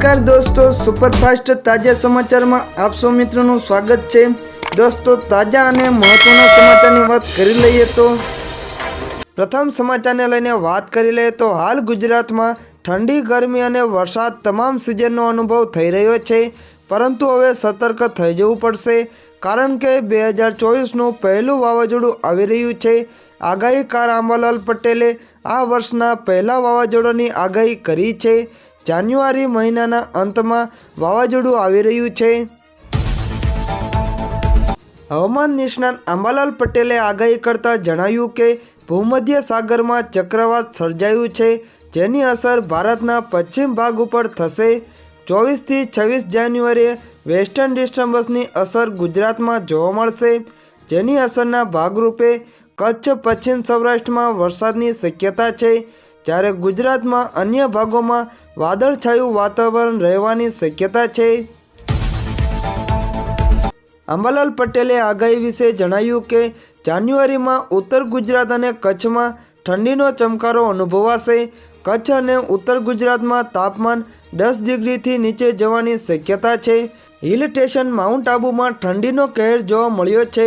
नमस्कार दोस्तों, सुपरफास्ट ताजा समाचार में आप सौ मित्रों स्वागत है। दोस्तों, ताजा और महत्वना समाचार की बात कर लीए तो प्रथम समाचार ने लईने बात कर लीए तो हाल गुजरात में ठंडी गर्मी और वरसाद तमाम सीजनों अनुभव थई रह्यो छे, परंतु हवे सतर्क थई जवुं पड़शे कारण के 2024 पहलू वावाजोडुं आवी रह्युं छे। आगाहीकार अंबालाल पटेले आ वर्षना पहला वावाजोडानी आगाही करी छे। जान्युआरी महीनाना अंतमां वावाजोडुं आवी रह्युं छे। हवामान निष्णात अंबालाल पटेले आगाही करता जणाव्युं के भूमध्य सागर में चक्रवात सर्जायुं छे, जेनी असर भारतना पश्चिम भाग पर थशे। 24 થી 26 जान्युआरीए वेस्टर्न डिस्टर्बन्सनी असर गुजरात में जोवा मळशे, जेनी असरना भागरूपे कच्छ पश्चिम सौराष्ट्र में वरसादनी शक्यता छे, જ્યારે ગુજરાતમાં અન્ય ભાગોમાં વાદળછાયું વાતાવરણ રહેવાની શક્યતા છે। અંબાલાલ પટેલે આગાહી વિશે જણાવ્યું કે જાન્યુઆરીમાં ઉત્તર ગુજરાત અને કચ્છમાં ઠંડીનો ચમકારો અનુભવાશે। કચ્છ અને ઉત્તર ગુજરાતમાં તાપમાન 10 ડિગ્રીથી નીચે જવાની શક્યતા છે। हिल स्टेशन माउंट आबू में ठंडीनो कहर जोवा मळ्यो छे।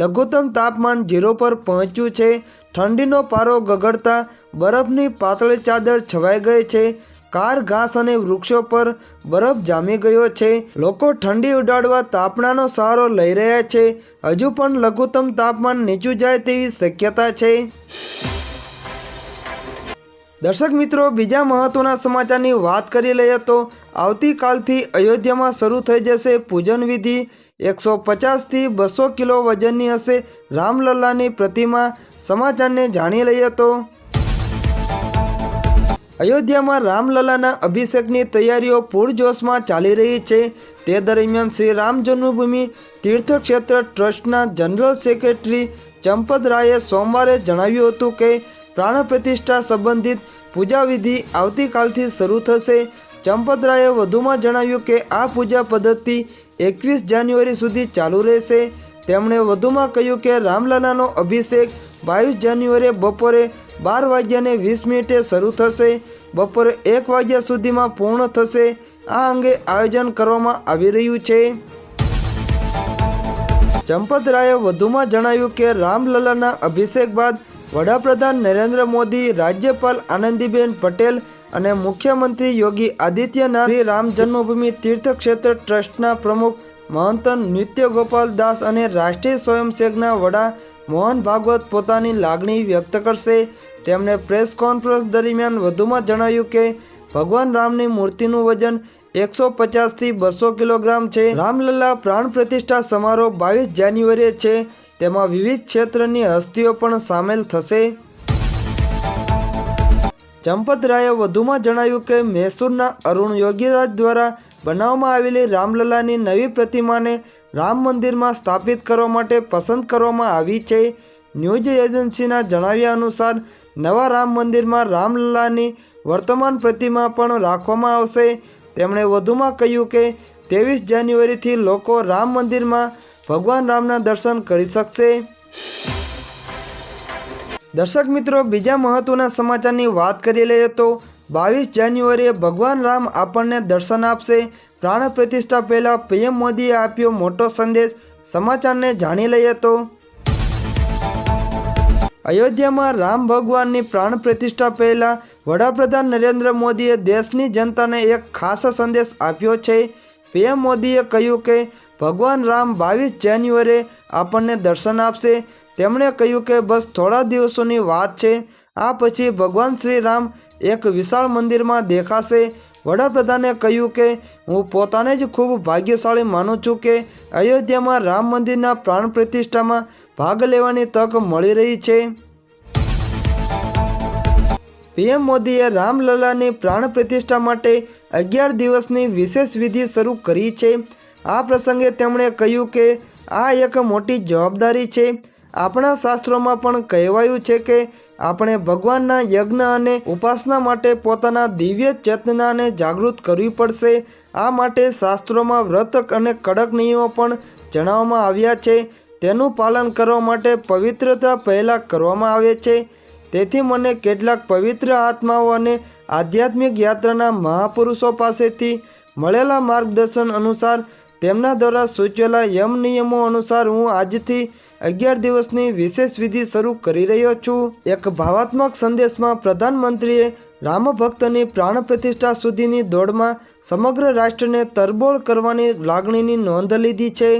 लघुत्तम तापमान 0 पर पहोंच्युं छे। ठंडीनो पारो गगड़ता बरफनी पातળી चादर छवाई गई है। कार घास और वृक्षों पर बरफ जामी गयो छे। लोको ठंडी उडाड़वा तापमानो सहारो लई रह्या छे। हजू पण लघुत्तम तापमान नीचुं जाय तेवी शक्यता छे। दर्शक मित्रों, बीजा महत्वना समाचारनी वात करी लईए तो आवतीकालथी अयोध्या में शुरू थई जशे पूजन विधि। 150 થી 200 किलो वजननी हशे रामलल्लानी प्रतिमा। समाचार ने जाणी लईए तो अयोध्या में रामलल्लाना अभिषेकनी तैयारीओ पूरजोश में चाली रही है। ते दरमियान श्री राम जन्मभूमि तीर्थ क्षेत्र ट्रस्टना जनरल सेक्रेटरी चंपत राये सोमवारे जणाव्युं हतुं के प्राण प्रतिष्ठा संबंधित पूजा विधि आवतीकालथी शुरू थशे। चंपत राये वधुमां जणाव्युं के आ पूजा पद्धति 21 जान्युआरी सुधी चालू रहेशे। તેમણે વધુમાં કહ્યું કે રામલલ્લાનો અભિષેક 22 જાન્યુઆરીએ બપોરે 12 વાગ્યાને 20 મિનિટે શરૂ થશે, બપોરે 1 વાગ્યા સુધીમાં પૂર્ણ થશે। આ અંગે આયોજન કરવામાં આવી રહ્યું છે। ચંપત રાયે વધુમાં જણાવ્યું કે રામલલ્લાના અભિષેક બાદ વડાપ્રધાન નરેન્દ્ર મોદી, રાજ્યપાલ આનંદીબેન પટેલ અને મુખ્યમંત્રી યોગી આદિત્યનાથ શ્રી રામ જન્મભૂમિ તીર્થ ક્ષેત્ર ટ્રસ્ટના પ્રમુખ महंत नृत्य गोपाल दास और राष्ट्रीय स्वयंसेवकना वड़ा मोहन भागवत पोतानी लागणी व्यक्त करशे। तेमणे प्रेस कॉन्फ्रेंस दरमियान वधुमां जणाव्युं के भगवान रामनी मूर्तिनुं वजन 150 થી 200 किलोग्राम है। रामलल्ला प्राण प्रतिष्ठा समारोह 22 जान्युआरीए छे, तेमां विविध क्षेत्रनी हस्तीओ पण सामेल थशे। चंपत राये वधुमां जणाव्युं के मैसूरना अरुण योगीराज द्वारा बनाववामां आवेली रामलल्लानी नवी प्रतिमाने राम मंदिर में स्थापित करवा माटे पसंद करवामां आवी छे। न्यूज एजेंसीना जणाव्या अनुसार नवा राम मंदिर में रामलल्लानी वर्तमान प्रतिमा पण राखवामां आवशे। तेमणे वधुमां कह्युं के 23 जान्युआरी थी लोको राम मंदिर में भगवान रामना दर्शन करी शकशे। दर्शक मित्रों, बीजा महत्वना समाचारनी वात करी लईए तो 22 जान्युआरीए भगवान राम आपने दर्शन आपशे। प्राण प्रतिष्ठा पहला पीएम मोदीए आप्यो मोटो संदेश। समाचार ने जाणी लईए तो अयोध्या में राम भगवान की प्राण प्रतिष्ठा पहला वडाप्रधान नरेंद्र मोदीए देशनी जनता ने एक खास संदेश आप्यो छे। पीएम मोदीए कह्युं के भगवान राम 22 जान्युआरीए आपने दर्शन आपशे। તેમણે કહ્યું કે બસ થોડા દિવસોની વાત છે, આ પછી ભગવાન શ્રી રામ એક વિશાળ મંદિરમાં દેખાશે। વડાપ્રધાને કહ્યું કે હું પોતાને જ ખૂબ ભાગ્યશાળી માનું છું કે અયોધ્યામાં રામ મંદિરના પ્રાણ પ્રતિષ્ઠામાં ભાગ લેવાની તક મળી રહી છે। પીએમ મોદીએ રામલલ્લાની પ્રાણ પ્રતિષ્ઠા માટે 11 દિવસની વિશેષ વિધિ શરૂ કરી છે। આ પ્રસંગે તેમણે કહ્યું કે આ એક મોટી જવાબદારી છે। આપણા શાસ્ત્રોમાં પણ કહેવાયું છે કે આપણે ભગવાનના યજ્ઞ અને ઉપાસના માટે પોતાના દિવ્ય ચેતનાને જાગૃત કરવી પડશે। આ માટે શાસ્ત્રોમાં વ્રત અને કડક નિયમો પણ જણાવવામાં આવ્યા છે। તેનું પાલન કરવા માટે પવિત્રતા પહેલાં કરવામાં આવે છે। તેથી મને કેટલાક પવિત્ર આત્માઓ અને આધ્યાત્મિક યાત્રાના મહાપુરુષો પાસેથી મળેલા માર્ગદર્શન અનુસાર તેમના દ્વારા સૂચવેલા યમ નિયમો અનુસાર હું આજથી 11 દિવસની વિશેષ વિધિ શરૂ કરી રહ્યો છું। એક ભાવાત્મક સંદેશમાં પ્રધાનમંત્રીએ રામ ભક્તની પ્રાણ પ્રતિષ્ઠા સુધીની દોડમાં સમગ્ર રાષ્ટ્રને તરબોળ કરવાની લાગણીની નોંધ લીધી છે।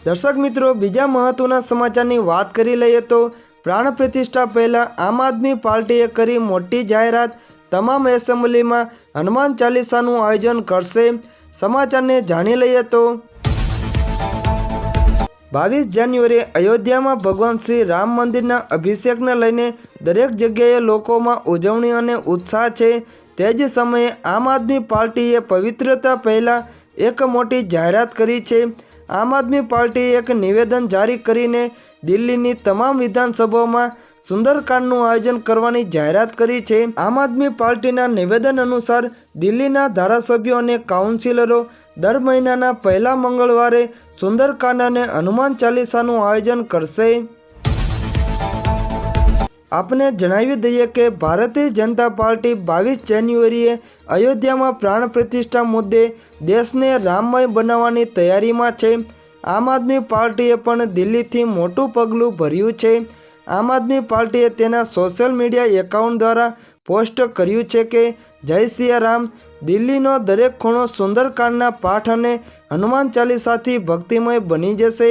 દર્શક મિત્રો, બીજા મહત્વના સમાચારની વાત કરી લઈએ તો પ્રાણ પ્રતિષ્ઠા પહેલાં આમ આદમી પાર્ટીએ કરી મોટી જાહેરાત, તમામ એસેમ્બલીમાં હનુમાન ચાલીસાનું આયોજન કરશે। સમાચારને જાણી લઈએ તો 22 જાન્યુઆરીએ અયોધ્યામાં ભગવાન શ્રી રામ મંદિરના અભિષેકને લઈને દરેક જગ્યાએ લોકોમાં ઉજવણી અને ઉત્સાહ છે। તે જ સમયે આમ આદમી પાર્ટીએ પવિત્રતા પહેલાં એક મોટી જાહેરાત કરી છે। આમ આદમી પાર્ટીએ એક નિવેદન જારી કરીને દિલ્હીની તમામ વિધાનસભાઓમાં સુંદરકાંડનું આયોજન કરવાની જાહેરાત કરી છે। આમ આદમી પાર્ટીના નિવેદન અનુસાર દિલ્હીના ધારાસભ્યો અને કાઉન્સિલરો દર મહિનાના પહેલા મંગળવારે સુંદરકાંડ અને હનુમાન ચાલીસાનું આયોજન કરશે। આપને જણાવી દઈએ કે ભારતીય જનતા પાર્ટી 22 જાન્યુઆરીએ અયોધ્યામાં પ્રાણ પ્રતિષ્ઠા મુદ્દે દેશને રામમય બનાવવાની તૈયારીમાં છે। આમ આદમી પાર્ટીએ પણ દિલ્હીથી મોટું પગલું ભર્યું છે। આમ આદમી પાર્ટીએ તેના સોશિયલ મીડિયા એકાઉન્ટ દ્વારા પોસ્ટ કર્યું છે કે જય સિયા રામ, દિલ્હીનો દરેક ખૂણો સુંદરકાંડના પાઠ અને હનુમાન ચાલીસાથી ભક્તિમય બની જશે।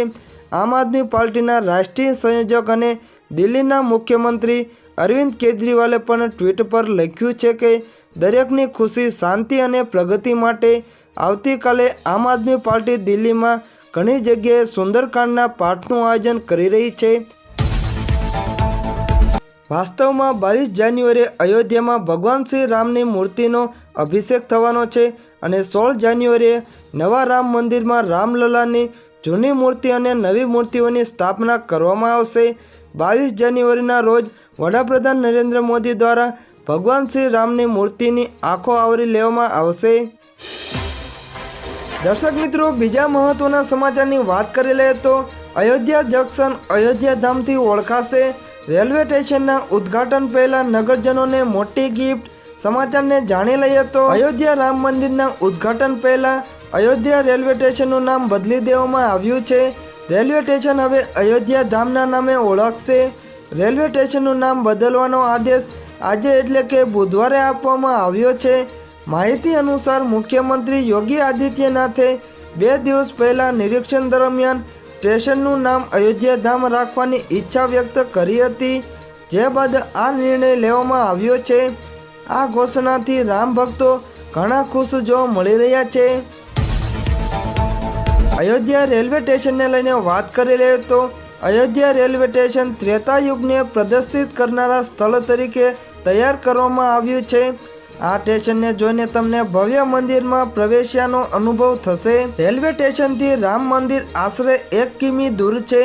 આમ આદમી પાર્ટીના રાષ્ટ્રીય સંયોજક અને દિલ્હીના મુખ્યમંત્રી અરવિંદ કેજરીવાલે પણ ટ્વીટ પર લખ્યું છે કે દરેકની ખુશી, શાંતિ અને પ્રગતિ માટે આવતીકાલે આમ આદમી પાર્ટી દિલ્હીમાં ઘણી જગ્યાએ સુંદરકાંડના પાઠનું આયોજન કરી રહી છે। વાસ્તવમાં 22 જાન્યુઆરીએ અયોધ્યામાં ભગવાન શ્રી રામની મૂર્તિનો અભિષેક થવાનો છે અને 16 જાન્યુઆરીએ નવા રામ મંદિરમાં રામલલાની જૂની મૂર્તિ અને નવી મૂર્તિઓની સ્થાપના કરવામાં આવશે। 22 જાન્યુઆરીના રોજ વડાપ્રધાન નરેન્દ્ર મોદી દ્વારા ભગવાન શ્રી રામની મૂર્તિની આંખો આવરી લેવામાં આવશે। દર્શક મિત્રો, બીજા મહત્વના સમાચારની વાત કરી લઈએ તો અયોધ્યા જંકશન અયોધ્યા ધામથી ઓળખાશે। રેલવે સ્ટેશનના ઉદ્ઘાટન પહેલા નગરજનોને મોટી ગિફ્ટ। સમાચારને જાણી લઈએ તો અયોધ્યા રામ મંદિરના ઉદ્ઘાટન પહેલા અયોધ્યા રેલવે સ્ટેશનનું નામ બદલી દેવામાં આવ્યું છે। રેલવે સ્ટેશન હવે અયોધ્યા ધામના નામે ઓળખશે। રેલવે સ્ટેશનનું નામ બદલવાનો આદેશ આજે એટલે કે બુધવારે આપવામાં આવ્યો છે। માહિતી અનુસાર મુખ્યમંત્રી યોગી આદિત્યનાથે 2 દિવસ પહેલા નિરીક્ષણ દરમિયાન સ્ટેશનનું નામ અયોધ્યા ધામ રાખવાની ઈચ્છા વ્યક્ત કરી હતી, જે બાદ આ નિર્ણય લેવામાં આવ્યો છે। આ ઘોષણાથી રામ ભક્તો ઘણા ખુશ જોવા મળી રહ્યા છે। અયોધ્યા રેલવે સ્ટેશનને લઈને વાત કરી લઈએ તો અયોધ્યા રેલવે સ્ટેશન ત્રેતા યુગને પ્રદર્શિત કરનારા સ્થળ તરીકે તૈયાર કરવામાં આવ્યું છે। આ સ્ટેશનને જોઈને તમને ભવ્ય મંદિરમાં પ્રવેશ્યાનો અનુભવ થશે। રેલવે સ્ટેશનથી રામ મંદિર આશરે 1 કિમી દૂર છે।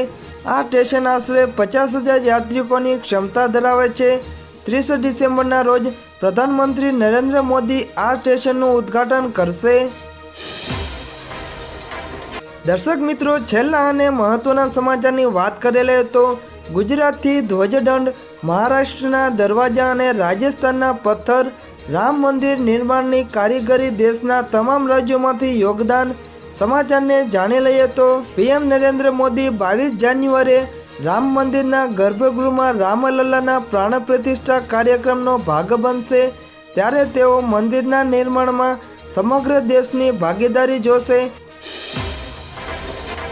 આ સ્ટેશન આશરે 50,000 યાત્રિકોની ક્ષમતા ધરાવે છે। 30 ડિસેમ્બરના રોજ પ્રધાનમંત્રી નરેન્દ્ર મોદી આ સ્ટેશનનું ઉદ્ઘાટન કરશે। દર્શક મિત્રો, છેલ્લા અને મહત્વના સમાચારની વાત કરેલી તો ગુજરાતથી ધ્વજદંડ, મહારાષ્ટ્રના દરવાજા અને રાજસ્થાનના પથ્થર, રામ મંદિર નિર્માણની કારીગરી, દેશના તમામ રાજ્યોમાંથી યોગદાન। સમાચારને જાણી લઈએ તો પીએમ નરેન્દ્ર મોદી 22 જાન્યુઆરીએ રામ મંદિરના ગર્ભગૃહમાં રામલલ્લાના પ્રાણ પ્રતિષ્ઠા કાર્યક્રમનો ભાગ બનશે। ત્યારે તેઓ મંદિરના નિર્માણમાં સમગ્ર દેશની ભાગીદારી જોશે।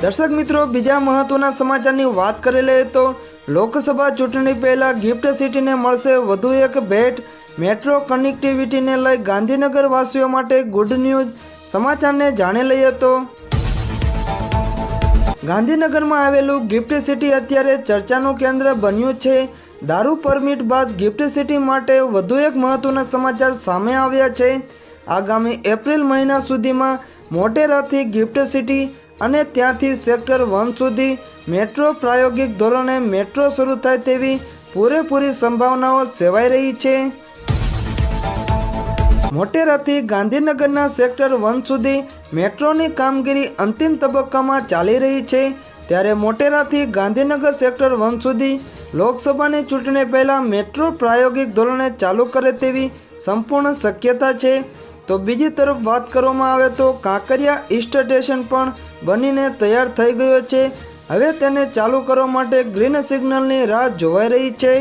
દર્શક મિત્રો, બીજા મહત્વના સમાચારની વાત કરી લઈએ તો લોકસભા ચૂંટણી પહેલા ગિફ્ટ સિટીને મળશે વધુ એક ભેટ। મેટ્રો કનેક્ટિવિટીને લઈ ગાંધીનગર વાસીઓ માટે ગુડ ન્યૂઝ। સમાચારને જાણી લઈએ તો ગાંધીનગરમાં આવેલું ગિફ્ટ સિટી અત્યારે ચર્ચાનું કેન્દ્ર બન્યું છે। દારૂ પરમિટ બાદ ગિફ્ટ સિટી માટે વધુ એક મહત્વના સમાચાર સામે આવ્યા છે। આગામી એપ્રિલ મહિના સુધીમાં મોટેરાથી ગિફ્ટ સિટી અને ત્યાંથી સેક્ટર 1 સુધી મેટ્રો પ્રાયોગિક ધોરણે મેટ્રો શરૂ થાય તેવી પૂરેપૂરી સંભાવનાઓ સેવાઈ રહી છે। મોટેરાથી ગાંધીનગરના સેક્ટર 1 સુધી મેટ્રોની કામગીરી અંતિમ તબક્કામાં ચાલી રહી છે। ત્યારે મોટેરાથી ગાંધીનગર સેક્ટર 1 સુધી લોકસભાની ચૂંટણી પહેલાં મેટ્રો પ્રાયોગિક ધોરણે ચાલુ કરે તેવી સંપૂર્ણ શક્યતા છે. તો બીજી તરફ વાત કરવામાં આવે તો કાંકરિયા ઈસ્ટ સ્ટેશન પણ બનીને તૈયાર થઈ ગયો છે. હવે તેને ચાલુ કરવા માટે ગ્રીન સિગ્નલની રાહ જોવાઈ રહી છે.